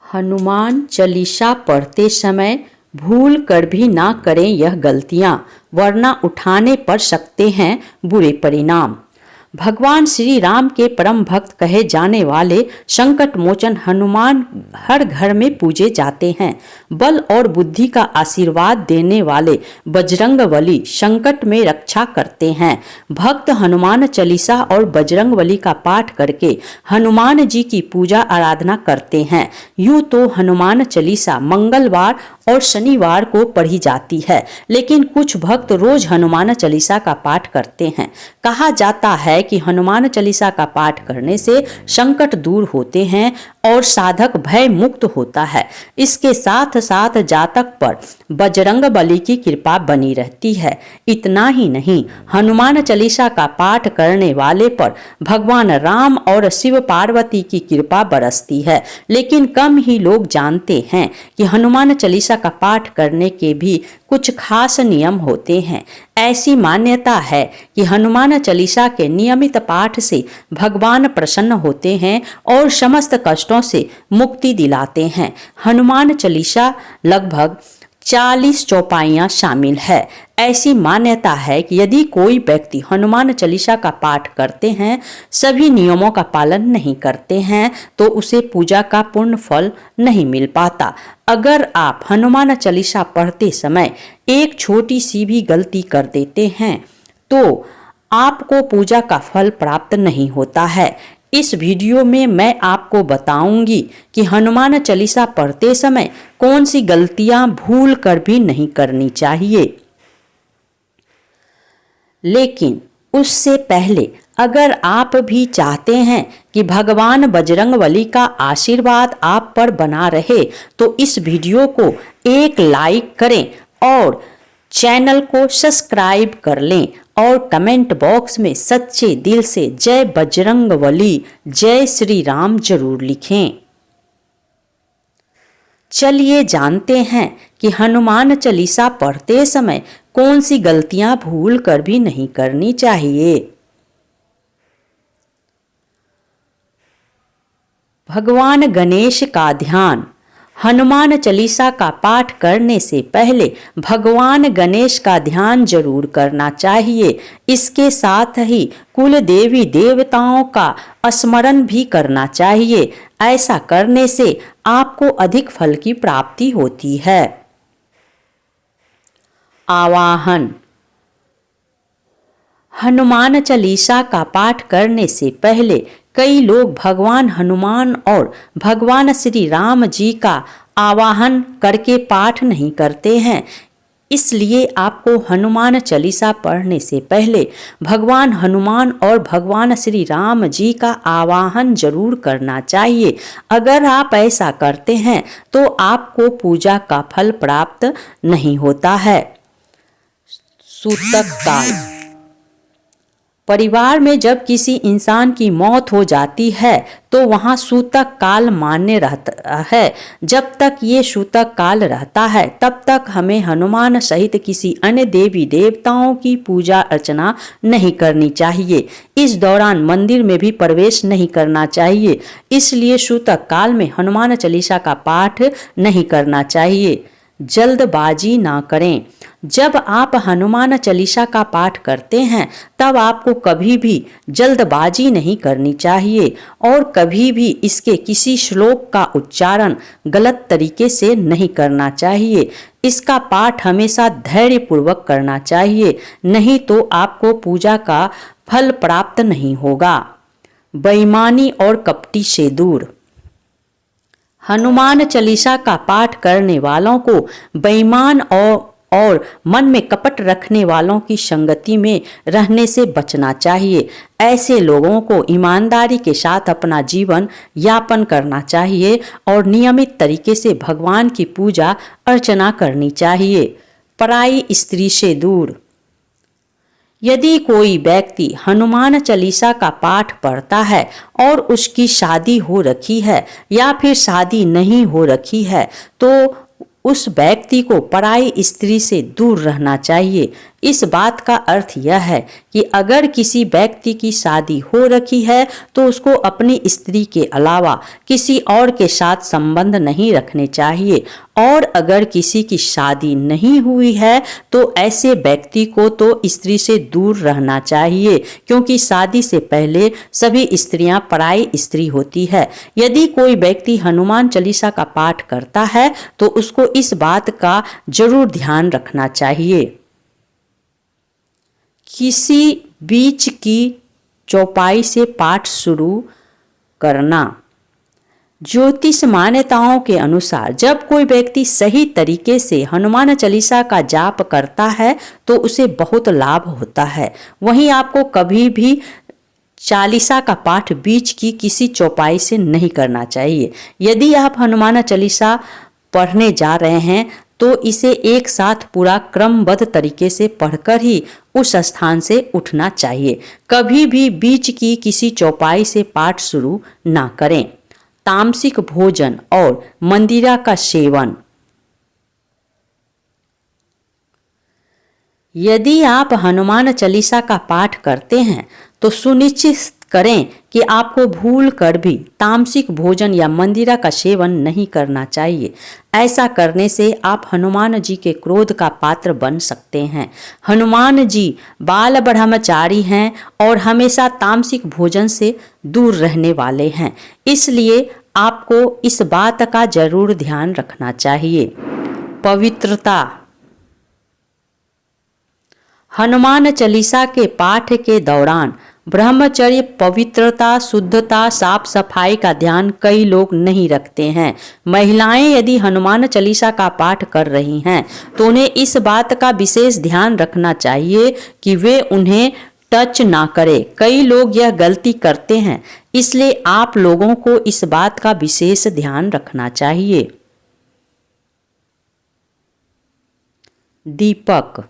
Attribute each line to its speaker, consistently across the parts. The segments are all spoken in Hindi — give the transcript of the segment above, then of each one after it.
Speaker 1: हनुमान चालीसा पढ़ते समय भूल कर भी ना करें यह गलतियां, वरना उठाने पड़ सकते हैं बुरे परिणाम। भगवान श्री राम के परम भक्त कहे जाने वाले संकट मोचन हनुमान हर घर में पूजे जाते हैं। बल और बुद्धि का आशीर्वाद देने वाले बजरंगबली संकट में रक्षा करते हैं। भक्त हनुमान चालीसा और बजरंगबली का पाठ करके हनुमान जी की पूजा आराधना करते हैं। यूं तो हनुमान चालीसा मंगलवार और शनिवार को पढ़ी जाती है, लेकिन कुछ भक्त रोज हनुमान चालीसा का पाठ करते हैं। कहा जाता है कि हनुमान चालीसा का पाठ करने से संकट दूर होते हैं और साधक भय मुक्त होता है। इसके साथ साथ जातक पर बजरंगबली की कृपा बनी रहती है। इतना ही नहीं, हनुमान चालीसा का पाठ करने वाले पर भगवान राम और शिव पार्वती की कृपा बरसती है। लेकिन कम ही लोग जानते हैं कि हनुमान चालीसा का पाठ करने के भी कुछ खास नियम होते हैं। ऐसी मान्यता है कि हनुमान चालीसा के नियमित पाठ से भगवान प्रसन्न होते हैं और समस्त कष्टों से मुक्ति दिलाते हैं। हनुमान चालीसा लगभग 40 चौपाइयाँ शामिल है। ऐसी मान्यता है कि यदि कोई व्यक्ति हनुमान चालीसा का पाठ करते हैं, सभी नियमों का पालन नहीं करते हैं, तो उसे पूजा का पूर्ण फल नहीं मिल पाता। अगर आप हनुमान चालीसा पढ़ते समय एक छोटी सी भी गलती कर देते हैं तो आपको पूजा का फल प्राप्त नहीं होता है। इस वीडियो में मैं आपको बताऊंगी कि हनुमान चालीसा पढ़ते समय कौन सी गलतियां भूल कर भी नहीं करनी चाहिए। लेकिन उससे पहले अगर आप भी चाहते हैं कि भगवान बजरंगबली का आशीर्वाद आप पर बना रहे, तो इस वीडियो को एक लाइक करें और चैनल को सब्सक्राइब कर लें और कमेंट बॉक्स में सच्चे दिल से जय बजरंगबली, जय श्री राम जरूर लिखें। चलिए जानते हैं कि हनुमान चालीसा पढ़ते समय कौन सी गलतियां भूल कर भी नहीं करनी चाहिए। भगवान गणेश का ध्यान। हनुमान चालीसा का पाठ करने से पहले भगवान गणेश का ध्यान जरूर करना चाहिए। इसके साथ ही कुल देवी देवताओं का स्मरण भी करना चाहिए। ऐसा करने से आपको अधिक फल की प्राप्ति होती है। आवाहन। हनुमान चालीसा का पाठ करने से पहले कई लोग भगवान हनुमान और भगवान श्री राम जी का आवाहन करके पाठ नहीं करते हैं। इसलिए आपको हनुमान चालीसा पढ़ने से पहले भगवान हनुमान और भगवान श्री राम जी का आवाहन जरूर करना चाहिए। अगर आप ऐसा करते हैं तो आपको पूजा का फल प्राप्त नहीं होता है। सूतक काल। परिवार में जब किसी इंसान की मौत हो जाती है तो वहाँ सूतक काल मान्य रहता है। जब तक ये सूतक काल रहता है तब तक हमें हनुमान सहित किसी अन्य देवी देवताओं की पूजा अर्चना नहीं करनी चाहिए। इस दौरान मंदिर में भी प्रवेश नहीं करना चाहिए। इसलिए सूतक काल में हनुमान चालीसा का पाठ नहीं करना चाहिए। जल्दबाजी ना करें। जब आप हनुमान चालीसा का पाठ करते हैं तब आपको कभी भी जल्दबाजी नहीं करनी चाहिए और कभी भी इसके किसी श्लोक का उच्चारण गलत तरीके से नहीं करना चाहिए। इसका पाठ हमेशा धैर्यपूर्वक करना चाहिए, नहीं तो आपको पूजा का फल प्राप्त नहीं होगा। बेईमानी और कपटी से दूर। हनुमान चालीसा का पाठ करने वालों को बेईमान और मन में कपट रखने वालों की संगति में रहने से बचना चाहिए। ऐसे लोगों को ईमानदारी के साथ अपना जीवन यापन करना चाहिए और नियमित तरीके से भगवान की पूजा अर्चना करनी चाहिए। पराई स्त्री से दूर। यदि कोई व्यक्ति हनुमान चालीसा का पाठ पढ़ता है और उसकी शादी हो रखी है या फिर शादी नहीं हो रखी है तो उस व्यक्ति को पराई स्त्री से दूर रहना चाहिए, इस बात का अर्थ यह है कि अगर किसी व्यक्ति की शादी हो रखी है तो उसको अपनी स्त्री के अलावा किसी और के साथ संबंध नहीं रखने चाहिए, और अगर किसी की शादी नहीं हुई है तो ऐसे व्यक्ति को तो स्त्री से दूर रहना चाहिए, क्योंकि शादी से पहले सभी स्त्रियां पराई स्त्री होती है। यदि कोई व्यक्ति हनुमान चालीसा का पाठ करता है तो उसको इस बात का जरूर ध्यान रखना चाहिए। किसी बीच की चौपाई से पाठ शुरू करना। ज्योतिष मान्यताओं के अनुसार जब कोई व्यक्ति सही तरीके से हनुमान चालीसा का जाप करता है तो उसे बहुत लाभ होता है। वहीं आपको कभी भी चालीसा का पाठ बीच की किसी चौपाई से नहीं करना चाहिए। यदि आप हनुमान चालीसा पढ़ने जा रहे हैं तो इसे एक साथ पूरा क्रमबद्ध तरीके से पढ़कर ही उस स्थान से उठना चाहिए। कभी भी बीच की किसी चौपाई से पाठ शुरू ना करें। तामसिक भोजन और मंदिरा का सेवन। यदि आप हनुमान चालीसा का पाठ करते हैं तो सुनिश्चित करें कि आपको भूल कर भी तामसिक भोजन या मंदिरा का सेवन नहीं करना चाहिए। ऐसा करने से आप हनुमान जी के क्रोध का पात्र बन सकते हैं। हनुमान जी बाल ब्रह्मचारी हैं और हमेशा तामसिक भोजन से दूर रहने वाले हैं, इसलिए आपको इस बात का जरूर ध्यान रखना चाहिए। पवित्रता। हनुमान चालीसा के पाठ के दौरान ब्रह्मचर्य, पवित्रता, शुद्धता, साफ सफाई का ध्यान कई लोग नहीं रखते हैं। महिलाएं यदि हनुमान चालीसा का पाठ कर रही हैं तो उन्हें इस बात का विशेष ध्यान रखना चाहिए कि वे उन्हें टच ना करें। कई लोग यह गलती करते हैं, इसलिए आप लोगों को इस बात का विशेष ध्यान रखना चाहिए। दीपक।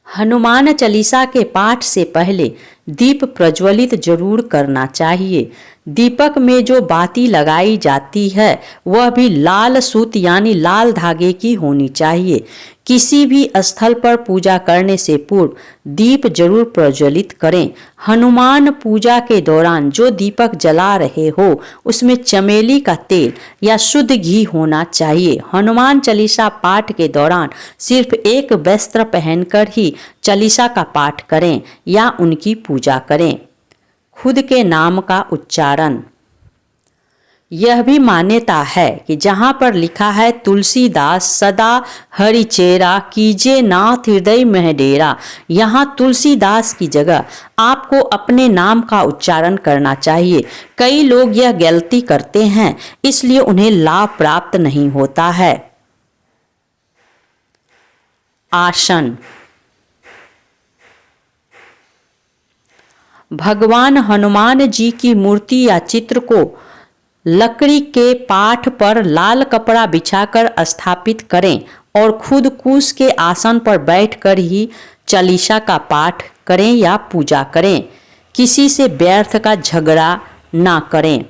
Speaker 1: हनुमान चालीसा के पाठ से पहले दीप प्रज्वलित जरूर करना चाहिए। दीपक में जो बाती लगाई जाती है वह भी लाल सूत यानी लाल धागे की होनी चाहिए। किसी भी स्थल पर पूजा करने से पूर्व दीप जरूर प्रज्वलित करें। हनुमान पूजा के दौरान जो दीपक जला रहे हो उसमें चमेली का तेल या शुद्ध घी होना चाहिए। हनुमान चालीसा पाठ के दौरान सिर्फ एक वस्त्र पहनकर ही चालीसा का पाठ करें या उनकी पूजा करें। खुद के नाम का उच्चारण। यह भी मान्यता है कि जहाँ पर लिखा है तुलसीदास सदा हरिचेरा कीजे नाथ हृदय में डेरा, यहाँ तुलसीदास की जगह आपको अपने नाम का उच्चारण करना चाहिए। कई लोग यह गलती करते हैं, इसलिए उन्हें लाभ प्राप्त नहीं होता है। आसन। भगवान हनुमान जी की मूर्ति या चित्र को लकड़ी के पाठ पर लाल कपड़ा बिछाकर स्थापित करें और खुद कुश के आसन पर बैठकर ही चालीसा का पाठ करें या पूजा करें। किसी से व्यर्थ का झगड़ा ना करें।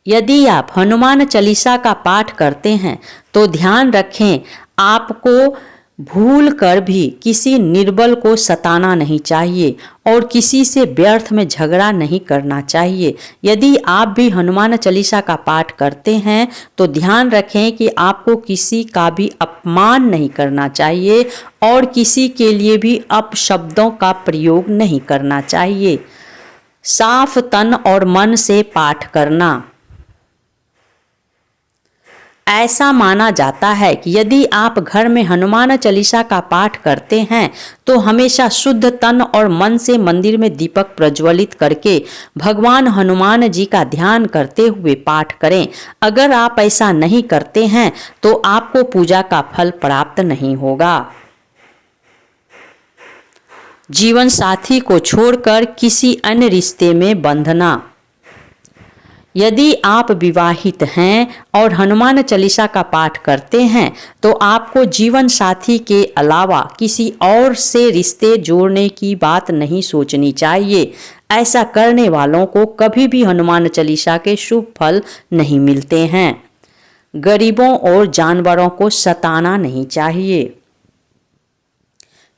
Speaker 1: यदि आप हनुमान चालीसा का पाठ करते हैं तो ध्यान रखें, आपको भूल कर भी किसी निर्बल को सताना नहीं चाहिए और किसी से व्यर्थ में झगड़ा नहीं करना चाहिए। यदि आप भी हनुमान चालीसा का पाठ करते हैं तो ध्यान रखें कि आपको किसी का भी अपमान नहीं करना चाहिए और किसी के लिए भी अपशब्दों का प्रयोग नहीं करना चाहिए। साफ तन और मन से पाठ करना। ऐसा माना जाता है कि यदि आप घर में हनुमान चालीसा का पाठ करते हैं तो हमेशा शुद्ध तन और मन से मंदिर में दीपक प्रज्वलित करके भगवान हनुमान जी का ध्यान करते हुए पाठ करें। अगर आप ऐसा नहीं करते हैं तो आपको पूजा का फल प्राप्त नहीं होगा। जीवन साथी को छोड़कर किसी अन्य रिश्ते में बंधना। यदि आप विवाहित हैं और हनुमान चालीसा का पाठ करते हैं तो आपको जीवन साथी के अलावा किसी और से रिश्ते जोड़ने की बात नहीं सोचनी चाहिए। ऐसा करने वालों को कभी भी हनुमान चालीसा के शुभ फल नहीं मिलते हैं। गरीबों और जानवरों को सताना नहीं चाहिए।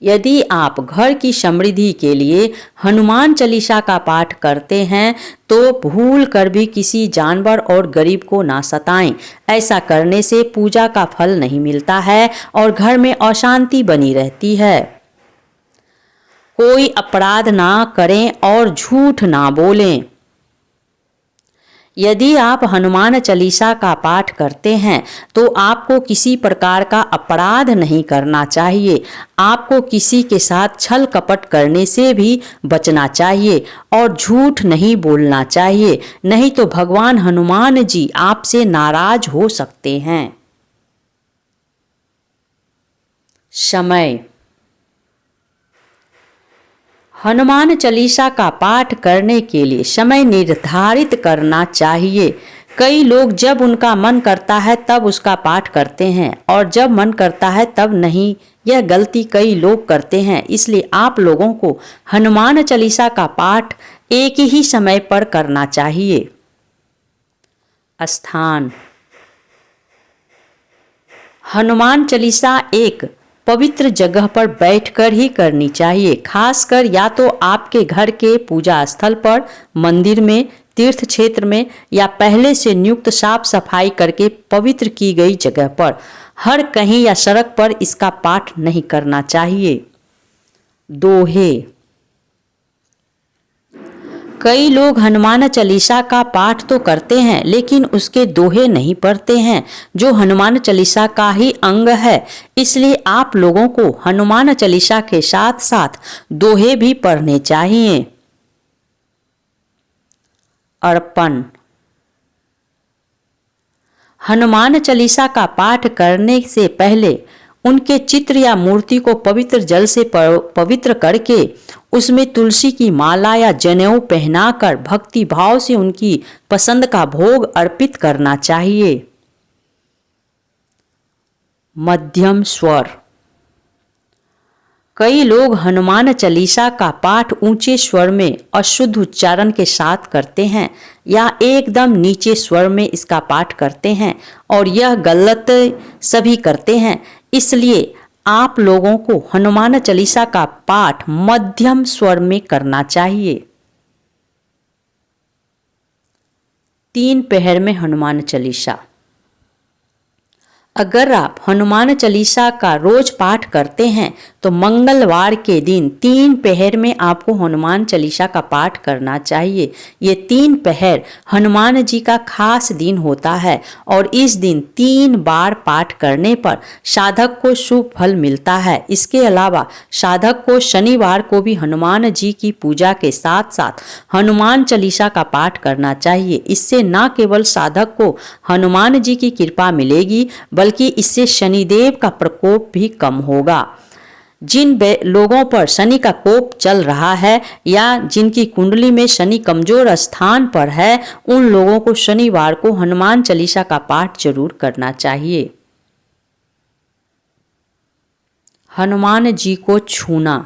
Speaker 1: यदि आप घर की समृद्धि के लिए हनुमान चालीसा का पाठ करते हैं तो भूल कर भी किसी जानवर और गरीब को ना सताएं। ऐसा करने से पूजा का फल नहीं मिलता है और घर में अशांति बनी रहती है। कोई अपराध ना करें और झूठ ना बोलें। यदि आप हनुमान चालीसा का पाठ करते हैं तो आपको किसी प्रकार का अपराध नहीं करना चाहिए। आपको किसी के साथ छल कपट करने से भी बचना चाहिए और झूठ नहीं बोलना चाहिए, नहीं तो भगवान हनुमान जी आपसे नाराज हो सकते हैं। समय। हनुमान चालीसा का पाठ करने के लिए समय निर्धारित करना चाहिए। कई लोग जब उनका मन करता है तब उसका पाठ करते हैं और जब मन करता है तब नहीं। यह गलती कई लोग करते हैं। इसलिए आप लोगों को हनुमान चालीसा का पाठ एक ही समय पर करना चाहिए। स्थान। हनुमान चालीसा एक पवित्र जगह पर बैठकर ही करनी चाहिए। खासकर या तो आपके घर के पूजा स्थल पर, मंदिर में, तीर्थ क्षेत्र में या पहले से नियुक्त साफ सफाई करके पवित्र की गई जगह पर। हर कहीं या सड़क पर इसका पाठ नहीं करना चाहिए। दोहे। कई लोग हनुमान चालीसा का पाठ तो करते हैं लेकिन उसके दोहे नहीं पढ़ते हैं, जो हनुमान चालीसा का ही अंग है। इसलिए आप लोगों को हनुमान चालीसा के साथ साथ दोहे भी पढ़ने चाहिए। अर्पण। हनुमान चालीसा का पाठ करने से पहले उनके चित्र या मूर्ति को पवित्र जल से पवित्र करके उसमें तुलसी की माला या जनेऊ पहनाकर भक्ति भाव से उनकी पसंद का भोग अर्पित करना चाहिए। मध्यम स्वर। कई लोग हनुमान चालीसा का पाठ ऊंचे स्वर में अशुद्ध उच्चारण के साथ करते हैं या एकदम नीचे स्वर में इसका पाठ करते हैं और यह गलत सभी करते हैं। इसलिए आप लोगों को हनुमान चालीसा का पाठ मध्यम स्वर में करना चाहिए। 3 पहर में हनुमान चालीसा। अगर आप हनुमान चालीसा का रोज पाठ करते हैं तो मंगलवार के दिन 3 पहर में आपको हनुमान चालीसा का पाठ करना चाहिए। ये 3 पहर हनुमान जी का खास दिन होता है और इस दिन 3 बार पाठ करने पर साधक को शुभ फल मिलता है। इसके अलावा साधक को शनिवार को भी हनुमान जी की पूजा के साथ साथ हनुमान चालीसा का पाठ करना चाहिए। इससे न केवल साधक को हनुमान जी की कृपा मिलेगी बल्कि इससे शनिदेव का प्रकोप भी कम होगा। जिन लोगों पर शनि का कोप चल रहा है या जिनकी कुंडली में शनि कमजोर स्थान पर है, उन लोगों को शनिवार को हनुमान चालीसा का पाठ जरूर करना चाहिए। हनुमान जी को छूना।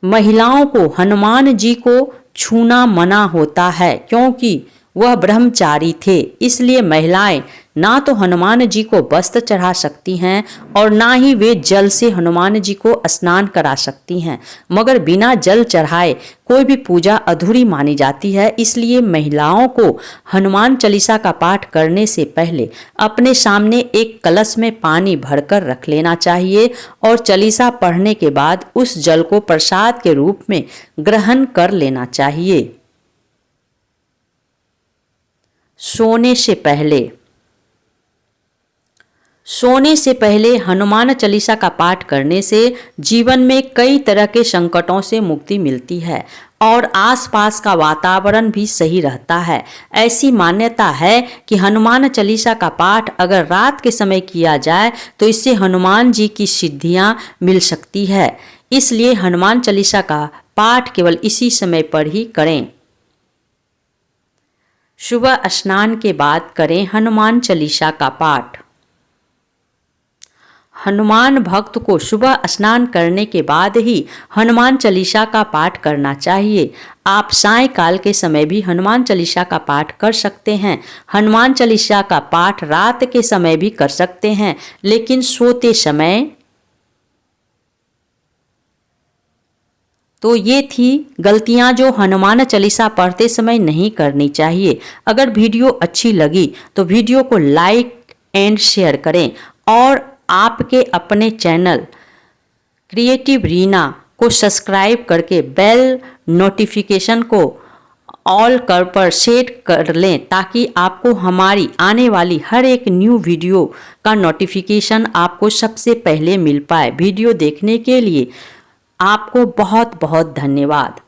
Speaker 1: महिलाओं को हनुमान जी को छूना मना होता है क्योंकि वह ब्रह्मचारी थे। इसलिए महिलाएं ना तो हनुमान जी को वस्त्र चढ़ा सकती हैं और ना ही वे जल से हनुमान जी को स्नान करा सकती हैं, मगर बिना जल चढ़ाए कोई भी पूजा अधूरी मानी जाती है। इसलिए महिलाओं को हनुमान चालीसा का पाठ करने से पहले अपने सामने एक कलश में पानी भरकर रख लेना चाहिए और चालीसा पढ़ने के बाद उस जल को प्रसाद के रूप में ग्रहण कर लेना चाहिए। सोने से पहले। सोने से पहले हनुमान चालीसा का पाठ करने से जीवन में कई तरह के संकटों से मुक्ति मिलती है और आसपास का वातावरण भी सही रहता है। ऐसी मान्यता है कि हनुमान चालीसा का पाठ अगर रात के समय किया जाए तो इससे हनुमान जी की सिद्धियां मिल सकती है। इसलिए हनुमान चालीसा का पाठ केवल इसी समय पर ही करें। सुबह स्नान के बाद करें हनुमान चालीसा का पाठ। हनुमान भक्त को सुबह स्नान करने के बाद ही हनुमान चालीसा का पाठ करना चाहिए। आप सायंकाल के समय भी हनुमान चालीसा का पाठ कर सकते हैं। हनुमान चालीसा का पाठ रात के समय भी कर सकते हैं, लेकिन सोते समय। तो ये थी गलतियां जो हनुमान चालीसा पढ़ते समय नहीं करनी चाहिए। अगर वीडियो अच्छी लगी तो वीडियो को लाइक एंड शेयर करें और आपके अपने चैनल क्रिएटिव रीना को सब्सक्राइब करके बेल नोटिफिकेशन को ऑल पर सेट कर लें, ताकि आपको हमारी आने वाली हर एक न्यू वीडियो का नोटिफिकेशन आपको सबसे पहले मिल पाए। वीडियो देखने के लिए आपको बहुत बहुत धन्यवाद।